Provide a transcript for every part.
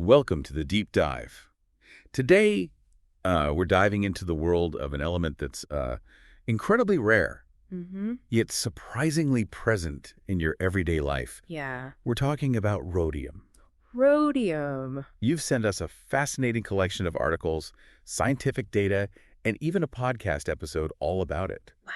Welcome to the Deep Dive. Today, we're diving into the world of an element that's incredibly rare, yet surprisingly present in your everyday life. Yeah. We're talking about rhodium. Rhodium. You've sent us a fascinating collection of articles, scientific data, and even a podcast episode all about it. Wow.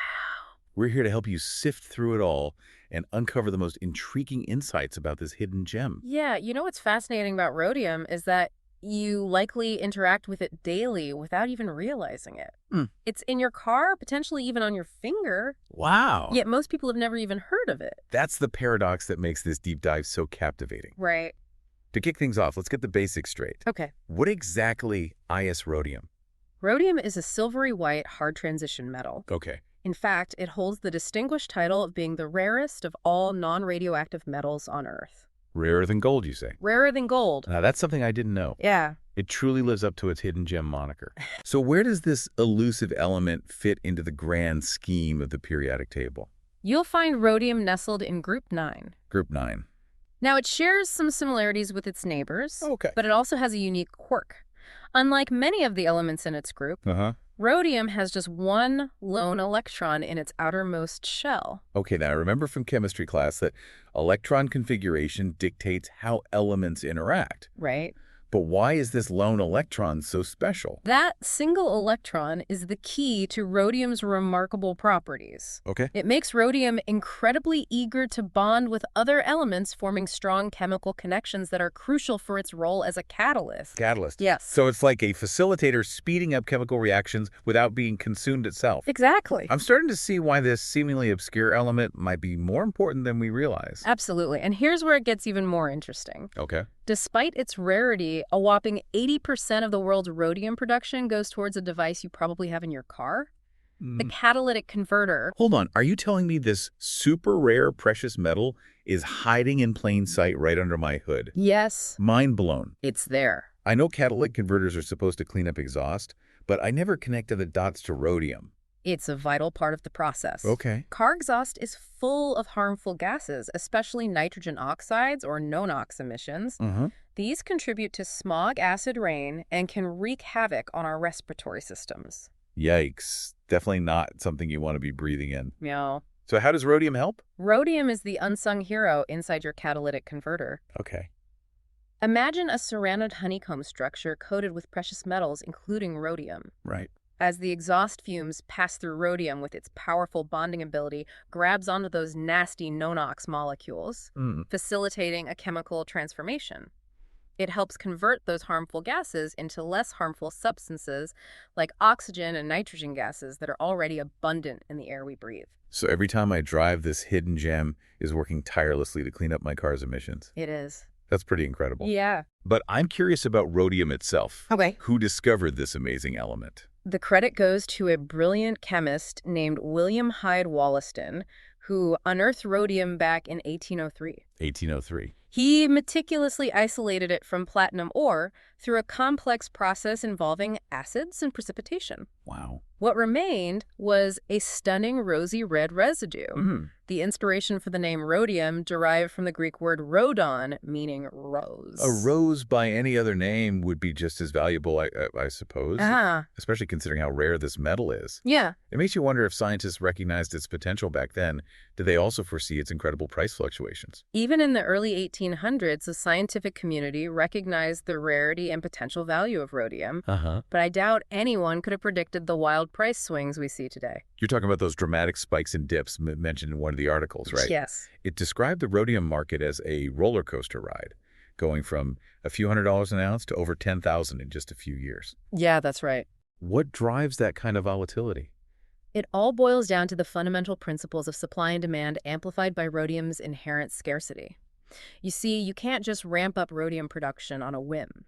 We're here to help you sift through it all and uncover the most intriguing insights about this hidden gem. Yeah, you know what's fascinating about rhodium is that you likely interact with it daily without even realizing it. It's in your car, potentially even on your finger, Wow. yet most people have never even heard of it. That's the paradox that makes this deep dive so captivating. Right. To kick things off, let's get the basics straight. Okay. What exactly is rhodium? Rhodium is a silvery white hard transition metal. Okay. In fact, it holds the distinguished title of being the rarest of all non-radioactive metals on Earth. Rarer than gold, you say? Rarer than gold. Now, that's something I didn't know. Yeah. It truly lives up to its hidden gem moniker. So where does this elusive element fit into the grand scheme of the periodic table? You'll find rhodium nestled in Group 9. Group 9. Now, it shares some similarities with its neighbors, Okay. but it also has a unique quirk. Unlike many of the elements in its group, rhodium has just one lone electron in its outermost shell. Okay, now I remember from chemistry class that electron configuration dictates how elements interact. Right. But why is this lone electron so special? That single electron is the key to rhodium's remarkable properties. Okay. It makes rhodium incredibly eager to bond with other elements, forming strong chemical connections that are crucial for its role as a catalyst. Catalyst. Yes. So it's like a facilitator speeding up chemical reactions without being consumed itself. Exactly. I'm starting to see why this seemingly obscure element might be more important than we realize. Absolutely. And here's where it gets even more interesting. Okay. Despite its rarity, a whopping 80% of the world's rhodium production goes towards a device you probably have in your car. The catalytic converter. Hold on. Are you telling me this super rare precious metal is hiding in plain sight right under my hood? Yes, Mind blown. it's there. I know catalytic converters are supposed to clean up exhaust, but I never connected the dots to rhodium. It's a vital part of the process. Okay. Car exhaust is full of harmful gases, especially nitrogen oxides or no-NOx emissions. These contribute to smog acid rain and can wreak havoc on our respiratory systems. Yikes. Definitely not something you want to be breathing in. Yeah. So how does rhodium help? Rhodium is the unsung hero inside your catalytic converter. Okay. Imagine a ceranoid honeycomb structure coated with precious metals, including rhodium. Right. As the exhaust fumes pass through rhodium with its powerful bonding ability, grabs onto those nasty no-NOx molecules, facilitating a chemical transformation. It helps convert those harmful gases into less harmful substances like oxygen and nitrogen gases that are already abundant in the air we breathe. So every time I drive, this hidden gem is working tirelessly to clean up my car's emissions. It is. That's pretty incredible. Yeah. But I'm curious about rhodium itself. Okay. Who discovered this amazing element? The credit goes to a brilliant chemist named William Hyde Wollaston, who unearthed rhodium back in 1803. 1803. He meticulously isolated it from platinum ore through a complex process involving acids and precipitation. Wow. What remained was a stunning rosy red residue. The inspiration for the name rhodium derived from the Greek word rhodon, meaning rose. A rose by any other name would be just as valuable, I suppose, especially considering how rare this metal is. Yeah. It makes you wonder if scientists recognized its potential back then. Did they also foresee its incredible price fluctuations? Even in the early 1800s, the scientific community recognized the rarity and potential value of rhodium, but I doubt anyone could have predicted the wild price swings we see today. You're talking about those dramatic spikes and dips mentioned in one of the articles, right? Yes. It described the rhodium market as a roller coaster ride, going from a few $100s an ounce to over $10,000 in just a few years. Yeah, that's right. What drives that kind of volatility? It all boils down to the fundamental principles of supply and demand amplified by rhodium's inherent scarcity. You see, you can't just ramp up rhodium production on a whim.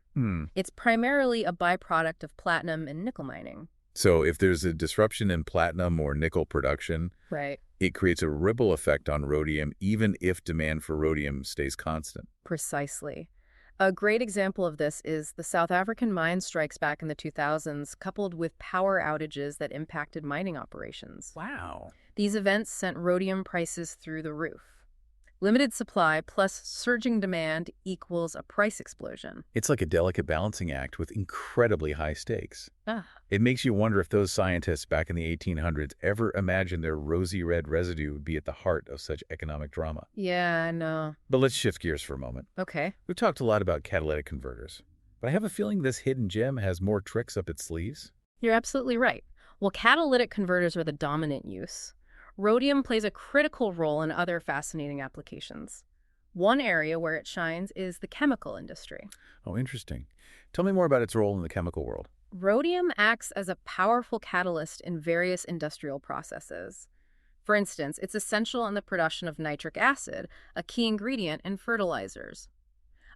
It's primarily a byproduct of platinum and nickel mining. So if there's a disruption in platinum or nickel production, Right. it creates a ripple effect on rhodium, even if demand for rhodium stays constant. Precisely. A great example of this is the South African mine strikes back in the 2000s, coupled with power outages that impacted mining operations. Wow. These events sent rhodium prices through the roof. Limited supply plus surging demand equals a price explosion. It's like a delicate balancing act with incredibly high stakes. Ah, It makes you wonder if those scientists back in the 1800s ever imagined their rosy red residue would be at the heart of such economic drama. yeah, I know. But let's shift gears for a moment. Okay. We've talked a lot about catalytic converters, but I have a feeling this hidden gem has more tricks up its sleeves. You're absolutely right. Well, catalytic converters are the dominant use. Rhodium plays a critical role in other fascinating applications. One area where it shines is the chemical industry. Oh, interesting. Tell me more about its role in the chemical world. Rhodium acts as a powerful catalyst in various industrial processes. For instance, it's essential in the production of nitric acid, a key ingredient in fertilizers.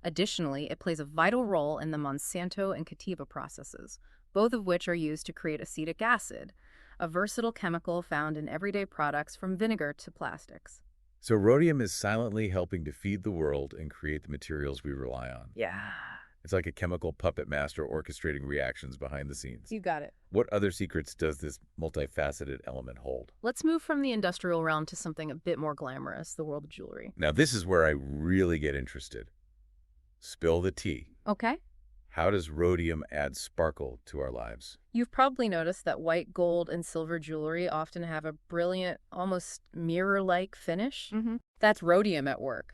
Additionally, it plays a vital role in the Monsanto and Cativa processes, both of which are used to create acetic acid, a versatile chemical found in everyday products from vinegar to plastics. So rhodium is silently helping to feed the world and create the materials we rely on. Yeah. It's like a chemical puppet master orchestrating reactions behind the scenes. You got it. What other secrets does this multifaceted element hold? Let's move from the industrial realm to something a bit more glamorous, the world of jewelry. Now, this is where I really get interested. Spill the tea. Okay. How does rhodium add sparkle to our lives? You've probably noticed that white, gold, and silver jewelry often have a brilliant, almost mirror-like finish. That's rhodium at work.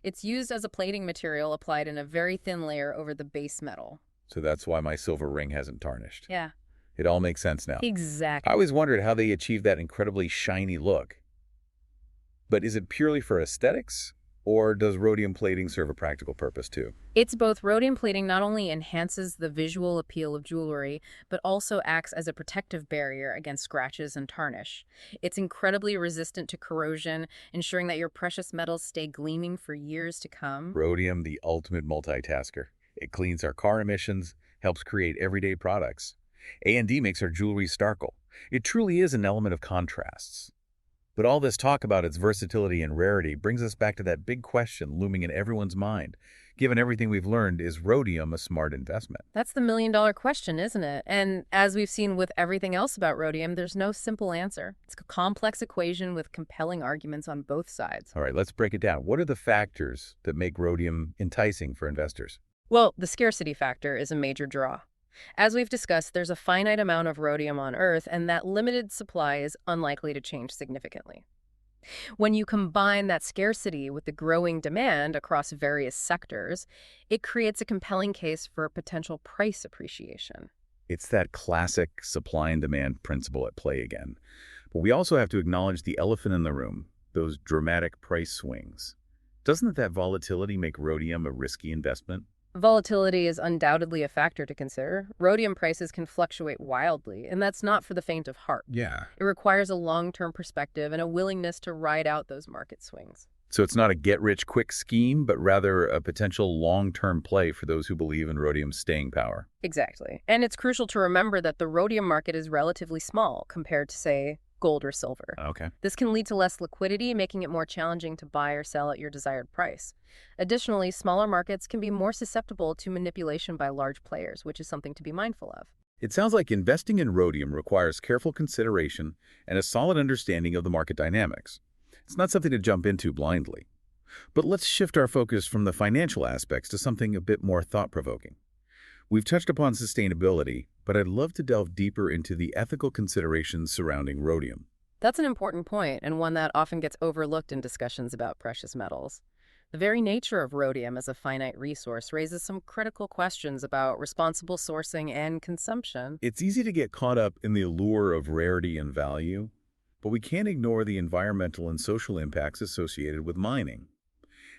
It's used as a plating material applied in a very thin layer over the base metal. So that's why my silver ring hasn't tarnished. Yeah. It all makes sense now. Exactly. I always wondered how they achieve that incredibly shiny look. But is it purely for aesthetics? Or does rhodium plating serve a practical purpose too? It's both. Rhodium plating not only enhances the visual appeal of jewelry, but also acts as a protective barrier against scratches and tarnish. It's incredibly resistant to corrosion, ensuring that your precious metals stay gleaming for years to come. Rhodium, the ultimate multitasker. It cleans our car emissions, helps create everyday products. A&D makes our jewelry sparkle. It truly is an element of contrasts. But all this talk about its versatility and rarity brings us back to that big question looming in everyone's mind. Given everything we've learned, is rhodium a smart investment? That's the million-dollar question, isn't it? And as we've seen with everything else about rhodium, there's no simple answer. It's a complex equation with compelling arguments on both sides. All right, let's break it down. What are the factors that make rhodium enticing for investors? Well, the scarcity factor is a major draw. As we've discussed, there's a finite amount of rhodium on Earth, and that limited supply is unlikely to change significantly. When you combine that scarcity with the growing demand across various sectors, it creates a compelling case for potential price appreciation. It's that classic supply and demand principle at play again. But we also have to acknowledge the elephant in the room, those dramatic price swings. Doesn't that volatility make rhodium a risky investment? Volatility is undoubtedly a factor to consider. Rhodium prices can fluctuate wildly, and that's not for the faint of heart. Yeah. It requires a long-term perspective and a willingness to ride out those market swings. So it's not a get-rich-quick scheme, but rather a potential long-term play for those who believe in rhodium's staying power. Exactly. And it's crucial to remember that the rhodium market is relatively small compared to, say, gold or silver. Okay. This can lead to less liquidity, making it more challenging to buy or sell at your desired price. Additionally, smaller markets can be more susceptible to manipulation by large players, which is something to be mindful of. It sounds like investing in rhodium requires careful consideration and a solid understanding of the market dynamics. It's not something to jump into blindly. But let's shift our focus from the financial aspects to something a bit more thought-provoking. We've touched upon sustainability, but I'd love to delve deeper into the ethical considerations surrounding rhodium. That's an important point, and one that often gets overlooked in discussions about precious metals. The very nature of rhodium as a finite resource raises some critical questions about responsible sourcing and consumption. It's easy to get caught up in the allure of rarity and value, but we can't ignore the environmental and social impacts associated with mining.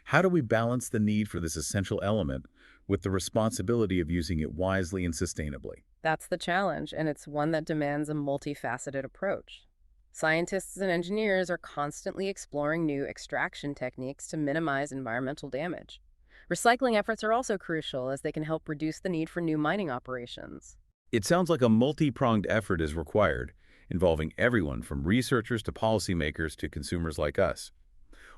How do we balance the need for this essential element with the responsibility of using it wisely and sustainably? That's the challenge, and it's one that demands a multifaceted approach. Scientists and engineers are constantly exploring new extraction techniques to minimize environmental damage. Recycling efforts are also crucial as they can help reduce the need for new mining operations. It sounds like a multi-pronged effort is required, involving everyone from researchers to policymakers to consumers like us.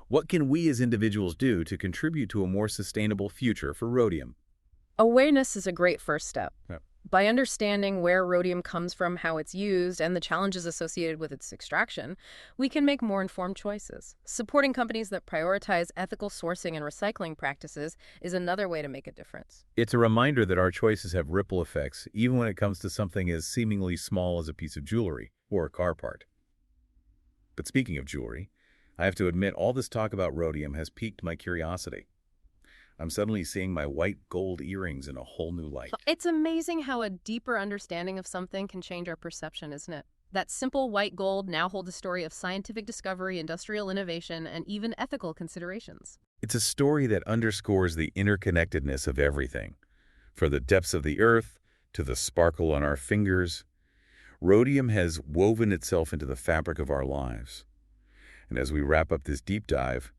What can we as individuals do to contribute to a more sustainable future for rhodium? Awareness is a great first step. Yep. By understanding where rhodium comes from, how it's used, and the challenges associated with its extraction, we can make more informed choices. Supporting companies that prioritize ethical sourcing and recycling practices is another way to make a difference. It's a reminder that our choices have ripple effects, even when it comes to something as seemingly small as a piece of jewelry or a car part. But speaking of jewelry, I have to admit all this talk about rhodium has piqued my curiosity. I'm suddenly seeing my white gold earrings in a whole new light. It's amazing how a deeper understanding of something can change our perception, isn't it? That simple white gold now holds a story of scientific discovery, industrial innovation, and even ethical considerations. It's a story that underscores the interconnectedness of everything. From the depths of the earth to the sparkle on our fingers, rhodium has woven itself into the fabric of our lives. And as we wrap up this deep dive,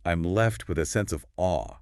I'm left with a sense of awe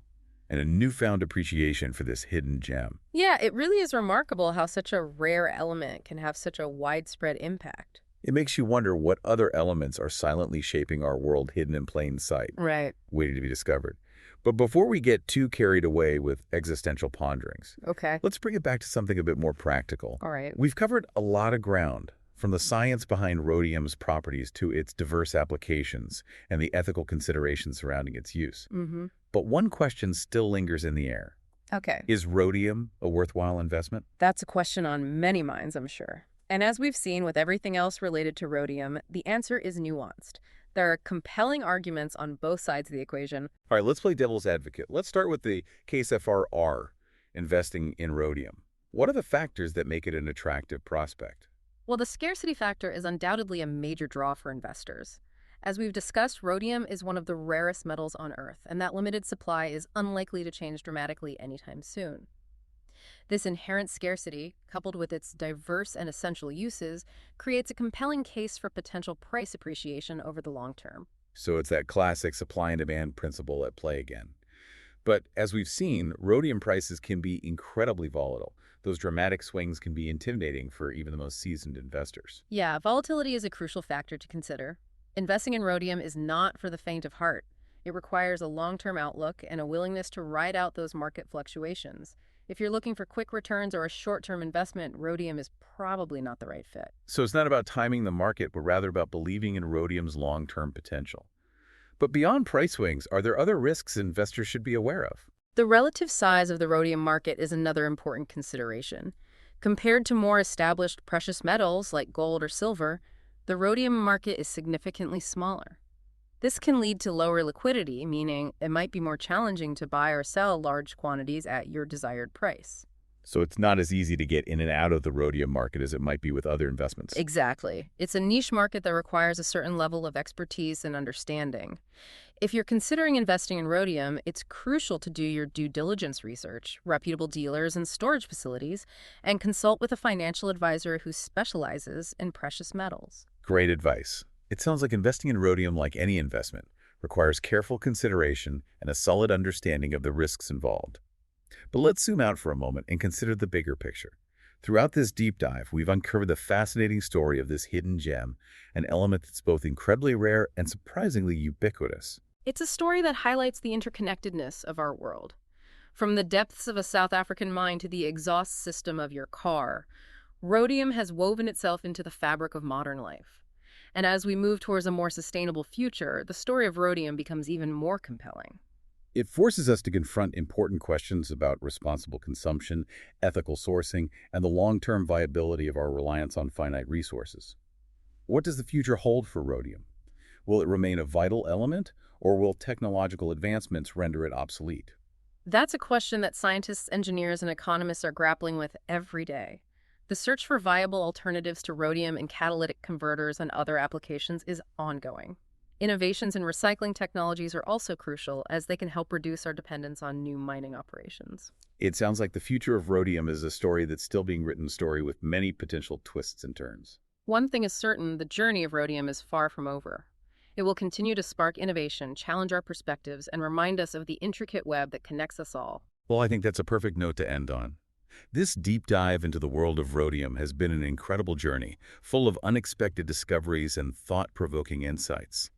and a newfound appreciation for this hidden gem. Yeah, it really is remarkable how such a rare element can have such a widespread impact. It makes you wonder what other elements are silently shaping our world hidden in plain sight, Right. waiting to be discovered. But before we get too carried away with existential ponderings, Okay. let's bring it back to something a bit more practical. All right. We've covered a lot of ground, from the science behind rhodium's properties to its diverse applications and the ethical considerations surrounding its use. Mm-hmm. But one question still lingers in the air. Okay. Is rhodium a worthwhile investment? That's a question on many minds, I'm sure. And as we've seen with everything else related to rhodium, the answer is nuanced. There are compelling arguments on both sides of the equation. All right, let's play devil's advocate. Let's start with the case FRR, investing in rhodium. What are the factors that make it an attractive prospect? Well, the scarcity factor is undoubtedly a major draw for investors. As we've discussed, rhodium is one of the rarest metals on Earth, and that limited supply is unlikely to change dramatically anytime soon. This inherent scarcity, coupled with its diverse and essential uses, creates a compelling case for potential price appreciation over the long term. So it's that classic supply and demand principle at play again. But as we've seen, rhodium prices can be incredibly volatile. Those dramatic swings can be intimidating for even the most seasoned investors. Yeah, volatility is a crucial factor to consider. Investing in rhodium is not for the faint of heart. It requires a long-term outlook and a willingness to ride out those market fluctuations. If you're looking for quick returns or a short-term investment, rhodium is probably not the right fit. So it's not about timing the market, but rather about believing in rhodium's long-term potential. But beyond price swings, are there other risks investors should be aware of? The relative size of the rhodium market is another important consideration. Compared to more established precious metals like gold or silver, the rhodium market is significantly smaller. This can lead to lower liquidity, meaning it might be more challenging to buy or sell large quantities at your desired price. So it's not as easy to get in and out of the rhodium market as it might be with other investments. Exactly. It's a niche market that requires a certain level of expertise and understanding. If you're considering investing in rhodium, it's crucial to do your due diligence research, reputable dealers and storage facilities, and consult with a financial advisor who specializes in precious metals. Great advice. It sounds like investing in rhodium, like any investment, requires careful consideration and a solid understanding of the risks involved. But let's zoom out for a moment and consider the bigger picture. Throughout this deep dive, we've uncovered the fascinating story of this hidden gem, an element that's both incredibly rare and surprisingly ubiquitous. It's a story that highlights the interconnectedness of our world. From the depths of a South African mine to the exhaust system of your car, rhodium has woven itself into the fabric of modern life. And as we move towards a more sustainable future, the story of rhodium becomes even more compelling. It forces us to confront important questions about responsible consumption, ethical sourcing, and the long-term viability of our reliance on finite resources. What does the future hold for rhodium? Will it remain a vital element, or will technological advancements render it obsolete? That's a question that scientists, engineers, and economists are grappling with every day. The search for viable alternatives to rhodium in catalytic converters and other applications is ongoing. Innovations in recycling technologies are also crucial, as they can help reduce our dependence on new mining operations. It sounds like the future of rhodium is a story that's still being written, with many potential twists and turns. One thing is certain, the journey of rhodium is far from over. It will continue to spark innovation, challenge our perspectives, and remind us of the intricate web that connects us all. Well, I think that's a perfect note to end on. This deep dive into the world of rhodium has been an incredible journey, full of unexpected discoveries and thought-provoking insights.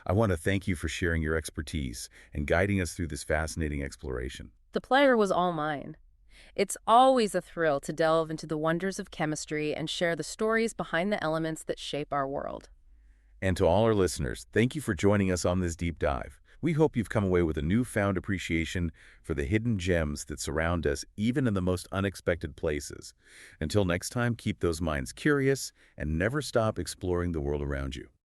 I want to thank you for sharing your expertise and guiding us through this fascinating exploration. The pleasure was all mine. It's always a thrill to delve into the wonders of chemistry and share the stories behind the elements that shape our world. And to all our listeners, thank you for joining us on this deep dive. We hope you've come away with a newfound appreciation for the hidden gems that surround us even in the most unexpected places. Until next time, keep those minds curious and never stop exploring the world around you.